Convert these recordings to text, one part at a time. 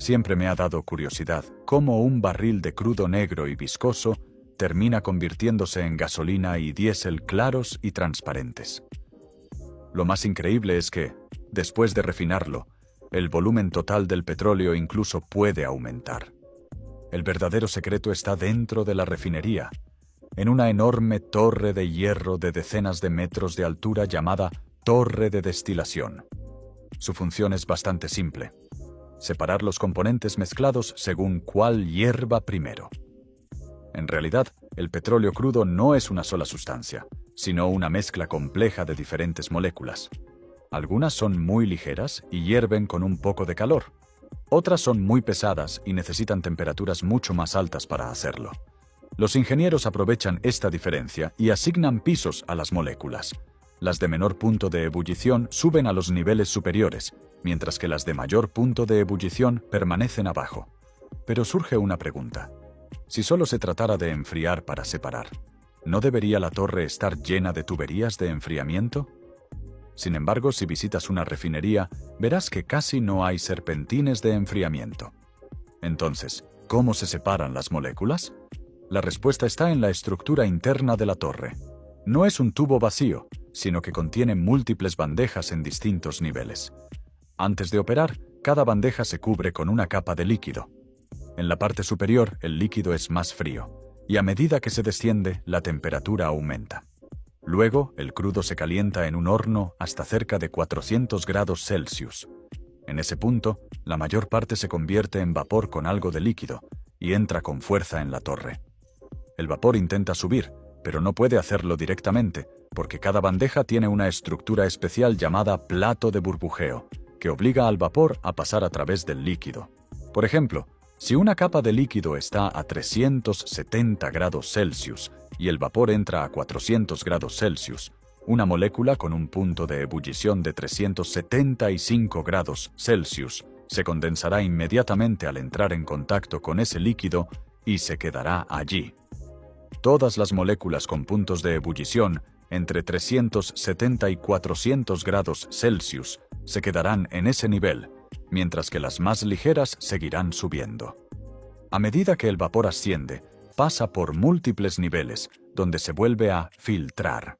Siempre me ha dado curiosidad cómo un barril de crudo negro y viscoso termina convirtiéndose en gasolina y diésel claros y transparentes. Lo más increíble es que, después de refinarlo, el volumen total del petróleo incluso puede aumentar. El verdadero secreto está dentro de la refinería, en una enorme torre de hierro de decenas de metros de altura llamada torre de destilación. Su función es bastante simple: separar los componentes mezclados según cuál hierva primero. En realidad, el petróleo crudo no es una sola sustancia, sino una mezcla compleja de diferentes moléculas. Algunas son muy ligeras y hierven con un poco de calor. Otras son muy pesadas y necesitan temperaturas mucho más altas para hacerlo. Los ingenieros aprovechan esta diferencia y asignan pisos a las moléculas. Las de menor punto de ebullición suben a los niveles superiores, mientras que las de mayor punto de ebullición permanecen abajo. Pero surge una pregunta. Si solo se tratara de enfriar para separar, ¿no debería la torre estar llena de tuberías de enfriamiento? Sin embargo, si visitas una refinería, verás que casi no hay serpentines de enfriamiento. Entonces, ¿cómo se separan las moléculas? La respuesta está en la estructura interna de la torre. No es un tubo vacío, sino que contiene múltiples bandejas en distintos niveles. Antes de operar, cada bandeja se cubre con una capa de líquido. En la parte superior, el líquido es más frío, y a medida que se desciende, la temperatura aumenta. Luego, el crudo se calienta en un horno hasta cerca de 400 grados Celsius. En ese punto, la mayor parte se convierte en vapor con algo de líquido y entra con fuerza en la torre. El vapor intenta subir, pero no puede hacerlo directamente, porque cada bandeja tiene una estructura especial llamada plato de burbujeo, que obliga al vapor a pasar a través del líquido. Por ejemplo, si una capa de líquido está a 370 grados Celsius y el vapor entra a 400 grados Celsius, una molécula con un punto de ebullición de 375 grados Celsius se condensará inmediatamente al entrar en contacto con ese líquido y se quedará allí. Todas las moléculas con puntos de ebullición entre 370 y 400 grados Celsius se quedarán en ese nivel, mientras que las más ligeras seguirán subiendo. A medida que el vapor asciende, pasa por múltiples niveles, donde se vuelve a filtrar.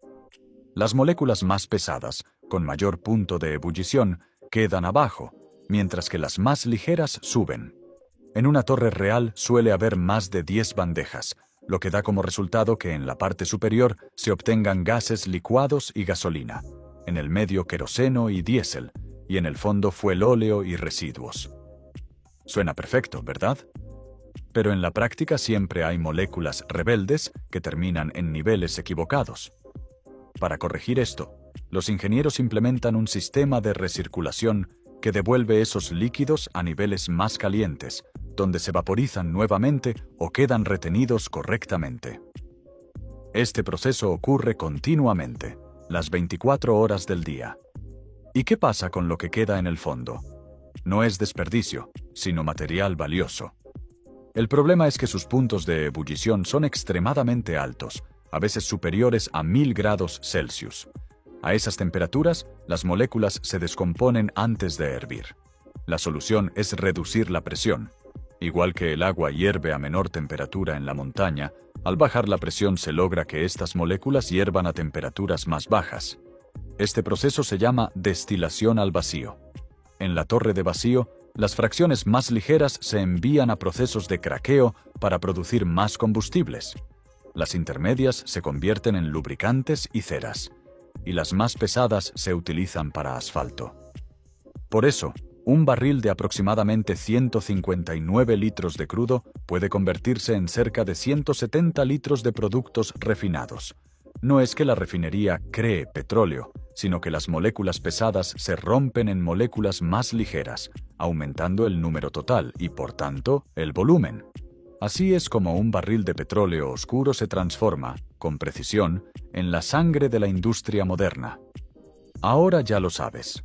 Las moléculas más pesadas, con mayor punto de ebullición, quedan abajo, mientras que las más ligeras suben. En una torre real suele haber más de 10 bandejas, lo que da como resultado que en la parte superior se obtengan gases licuados y gasolina, en el medio queroseno y diésel, y en el fondo fuelóleo y residuos. Suena perfecto, ¿verdad? Pero en la práctica siempre hay moléculas rebeldes que terminan en niveles equivocados. Para corregir esto, los ingenieros implementan un sistema de recirculación que devuelve esos líquidos a niveles más calientes, donde se vaporizan nuevamente o quedan retenidos correctamente. Este proceso ocurre continuamente, las 24 horas del día. ¿Y qué pasa con lo que queda en el fondo? No es desperdicio, sino material valioso. El problema es que sus puntos de ebullición son extremadamente altos, a veces superiores a 1000 grados Celsius. A esas temperaturas, las moléculas se descomponen antes de hervir. La solución es reducir la presión. Igual que el agua hierve a menor temperatura en la montaña, al bajar la presión se logra que estas moléculas hiervan a temperaturas más bajas. Este proceso se llama destilación al vacío. En la torre de vacío, las fracciones más ligeras se envían a procesos de craqueo para producir más combustibles. Las intermedias se convierten en lubricantes y ceras, y las más pesadas se utilizan para asfalto. Por eso, un barril de aproximadamente 159 litros de crudo puede convertirse en cerca de 170 litros de productos refinados. No es que la refinería cree petróleo, sino que las moléculas pesadas se rompen en moléculas más ligeras, aumentando el número total y, por tanto, el volumen. Así es como un barril de petróleo oscuro se transforma, con precisión, en la sangre de la industria moderna. Ahora ya lo sabes.